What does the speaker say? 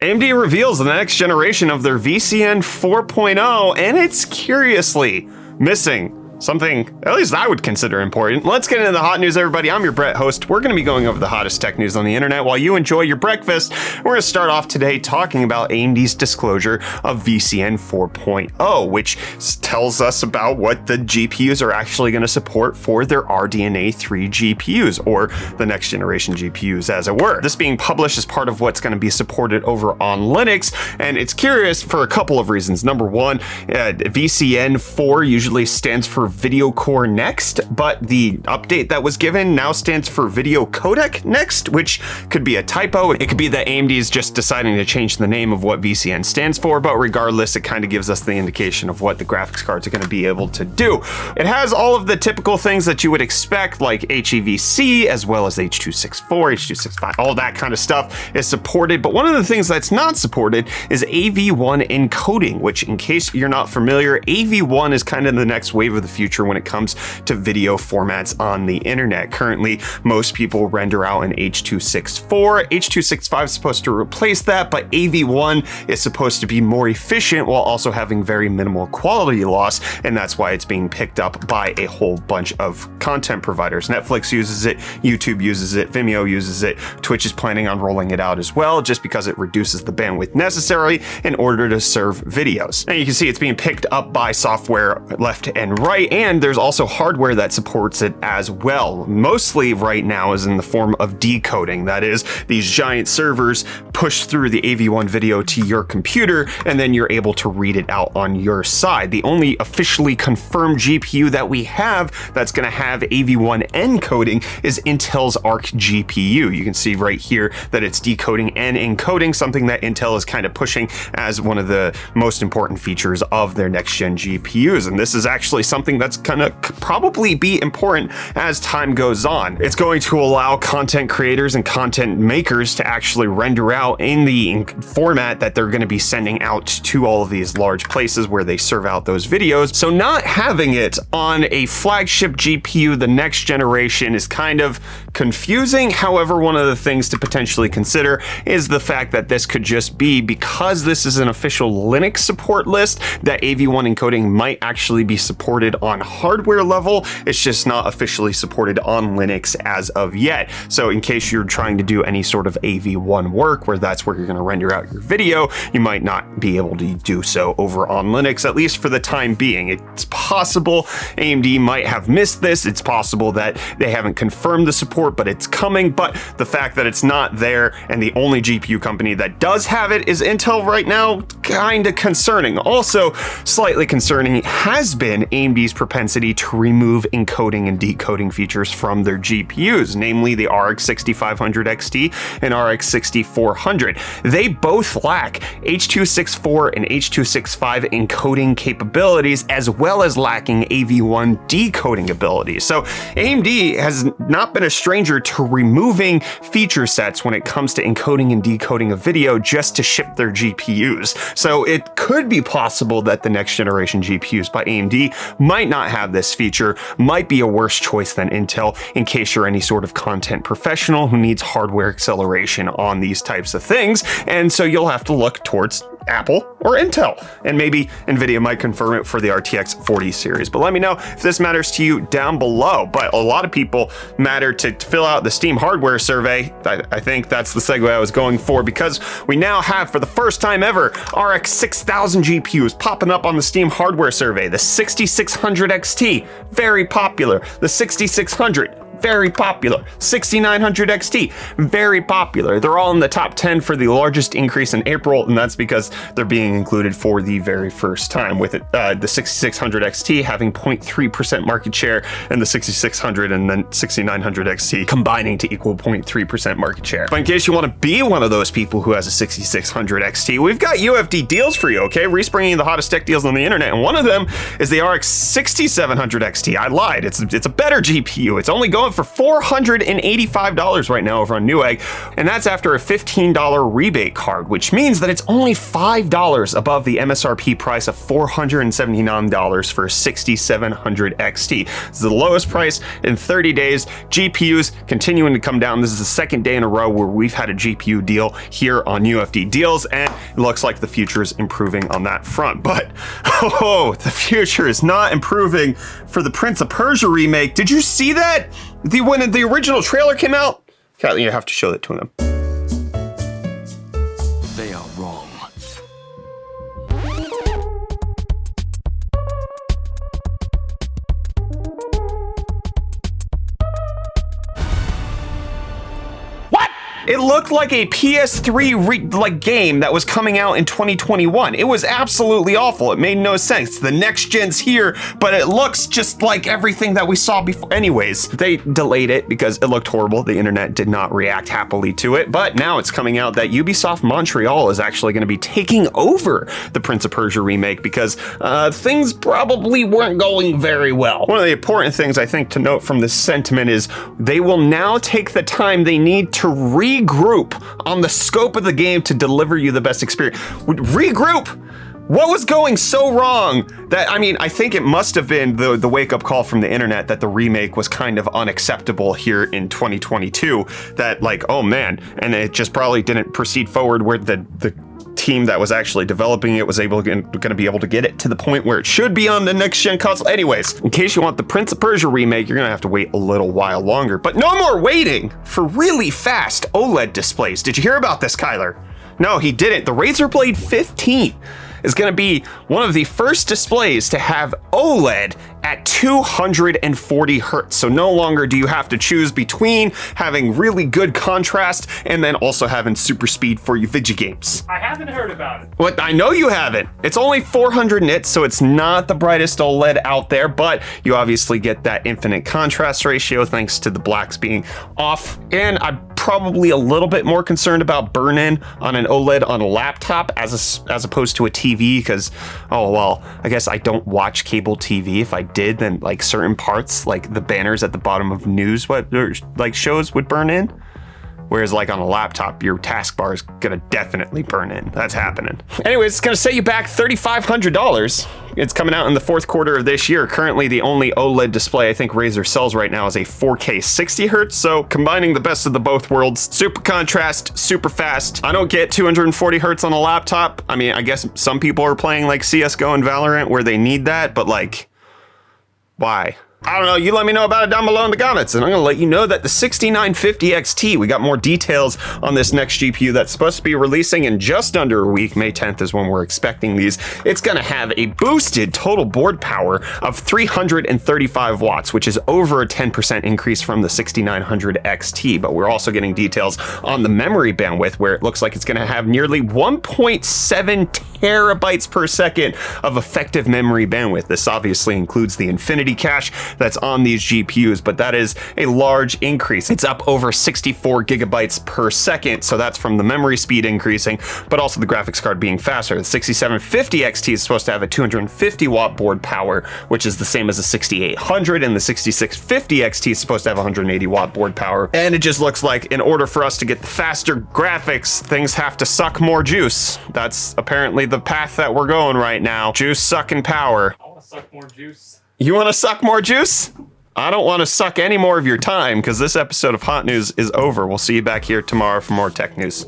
AMD reveals the next generation of their VCN 4.0, and it's curiously missing something at least I would consider important. Let's get into the hot news, everybody. I'm your Brett host. We're going to be going over the hottest tech news on the internet while you enjoy your breakfast. We're going to start off today talking about AMD's disclosure of VCN 4.0, which tells us about what the GPUs are actually going to support for their RDNA 3 GPUs, or the next generation GPUs, as it were. This being published as part of what's going to be supported over on Linux, and it's curious for a couple of reasons. Number one, VCN 4 usually stands for Video Core Next, but the update that was given now stands for Video Codec Next, which could be a typo. It could be that AMD is just deciding to change the name of what VCN stands for, but regardless, it kind of gives us the indication of what the graphics cards are going to be able to do. It has all of the typical things that you would expect, like HEVC, as well as H.264, H.265, all that kind of stuff is supported, but one of the things that's not supported is AV1 encoding, which, in case you're not familiar, AV1 is kind of the next wave of the future when it comes to video formats on the internet. Currently, most people render out in H.264. H.265 is supposed to replace that, but AV1 is supposed to be more efficient while also having very minimal quality loss, and that's why it's being picked up by a whole bunch of content providers. Netflix uses it, YouTube uses it, Vimeo uses it, Twitch is planning on rolling it out as well, just because it reduces the bandwidth necessary in order to serve videos. And you can see it's being picked up by software left and right, and there's also hardware that supports it as well. Mostly right now is in the form of decoding. That is, these giant servers push through the AV1 video to your computer, and then you're able to read it out on your side. The only officially confirmed GPU that we have that's going to have AV1 encoding is Intel's Arc GPU. You can see right here that it's decoding and encoding, something that Intel is kind of pushing as one of the most important features of their next-gen GPUs. And this is actually something that's gonna probably be important as time goes on. It's going to allow content creators and content makers to actually render out in the format that they're going to be sending out to all of these large places where they serve out those videos. So not having it on a flagship GPU, the next generation, is kind of confusing. However, one of the things to potentially consider is the fact that this could just be, because this is an official Linux support list, that AV1 encoding might actually be supported on hardware level. It's just not officially supported on Linux as of yet. So in case you're trying to do any sort of AV1 work, where that's where you're going to render out your video, you might not be able to do so over on Linux, at least for the time being. It's possible AMD might have missed this. It's possible that they haven't confirmed the support, but it's coming. But the fact that it's not there and the only GPU company that does have it is Intel right now, kind of concerning. Also, slightly concerning has been AMD's propensity to remove encoding and decoding features from their GPUs, namely the RX 6500 XT and RX 6400. They both lack H.264 and H.265 encoding capabilities, as well as lacking AV1 decoding abilities. So AMD has not been a stranger to removing feature sets when it comes to encoding and decoding a video just to ship their GPUs. So it could be possible that the next generation GPUs by AMD might not have this feature, might be a worse choice than Intel in case you're any sort of content professional who needs hardware acceleration on these types of things. And so you'll have to look towards Apple or Intel, and maybe Nvidia might confirm it for the RTX 40 series. But let me know if this matters to you down below. But a lot of people matter to fill out the Steam hardware survey. I think that's the segue I was going for, because we now have, for the first time ever, RX 6000 GPUs popping up on the Steam hardware survey. The 6600 XT, very popular. The 6600, very popular. 6900 XT, very popular. They're all in the top 10 for the largest increase in April, and that's because they're being included for the very first time, with it, the 6600 XT having 0.3% market share, and the 6600 and then 6900 XT combining to equal 0.3% market share. But in case you want to be one of those people who has a 6600 XT, we've got UFD deals for you, okay? Reece bringing you the hottest tech deals on the internet, and one of them is the RX 6700 XT. I lied. It's a better GPU. It's only going going for $485 right now over on Newegg, and that's after a $15 rebate card, which means that it's only $5 above the MSRP price of $479 for a 6700 XT. This is the lowest price in 30 days. GPUs continuing to come down. This is the second day in a row where we've had a GPU deal here on UFD Deals, and it looks like the future is improving on that front. But oh, the future is not improving for the Prince of Persia remake. Did you see that? When the original trailer came out? Catlin, you have to show that to them. They are wrong. It looked like a PS3 game that was coming out in 2021. It was absolutely awful. It made no sense. The next gen's here, but it looks just like everything that we saw before. Anyways, they delayed it because it looked horrible. The internet did not react happily to it, but now it's coming out that Ubisoft Montreal is actually going to be taking over the Prince of Persia remake because things probably weren't going very well. One of the important things I think to note from this sentiment is they will now take the time they need to regroup on the scope of the game to deliver you the best experience. Regroup! What was going so wrong that, I mean, I think it must have been the wake-up call from the internet that the remake was kind of unacceptable here in 2022, that like, oh man, and it just probably didn't proceed forward where the team that was actually developing it was going to be able to get it to the point where it should be on the next gen console. Anyways, in case you want the Prince of Persia remake, you're gonna have to wait a little while longer, but no more waiting for really fast OLED displays. Did you hear about this, Kyler? No, he didn't. The Razer Blade 15 is going to be one of the first displays to have OLED at 240 hertz. So no longer do you have to choose between having really good contrast and then also having super speed for your video games. I haven't heard about it. What? I know you haven't. It's only 400 nits, so it's not the brightest OLED out there, but you obviously get that infinite contrast ratio thanks to the blacks being off. And I'm probably a little bit more concerned about burn-in on an OLED on a laptop as opposed to a TV, because, oh well, I guess I don't watch cable TV. If I did, then like certain parts, like the banners at the bottom of news, like shows would burn in. Whereas like on a laptop, your taskbar is gonna definitely burn in. That's happening. Anyways, it's gonna set you back $3,500. It's coming out in the fourth quarter of this year. Currently, the only OLED display I think Razer sells right now is a 4K 60 hertz. So combining the best of the both worlds, super contrast, super fast. I don't get 240 hertz on a laptop. I mean, I guess some people are playing like CSGO and Valorant where they need that, but like, why? I don't know, you let me know about it down below in the comments, and I'm gonna let you know that the 6950 XT, we got more details on this next GPU that's supposed to be releasing in just under a week. May 10th is when we're expecting these. It's gonna have a boosted total board power of 335 watts, which is over a 10% increase from the 6900 XT, but we're also getting details on the memory bandwidth, where it looks like it's gonna have nearly 1.7 terabytes per second of effective memory bandwidth. This obviously includes the Infinity cache that's on these GPUs, but that is a large increase. It's up over 64 gigabytes per second, so that's from the memory speed increasing, but also the graphics card being faster. The 6750 XT is supposed to have a 250 watt board power, which is the same as the 6800, and the 6650 XT is supposed to have 180 watt board power. And it just looks like in order for us to get the faster graphics, things have to suck more juice. That's apparently the path that we're going right now. Juice sucking power. I want to suck more juice. You want to suck more juice? I don't want to suck any more of your time because this episode of Hot News is over. We'll see you back here tomorrow for more tech news.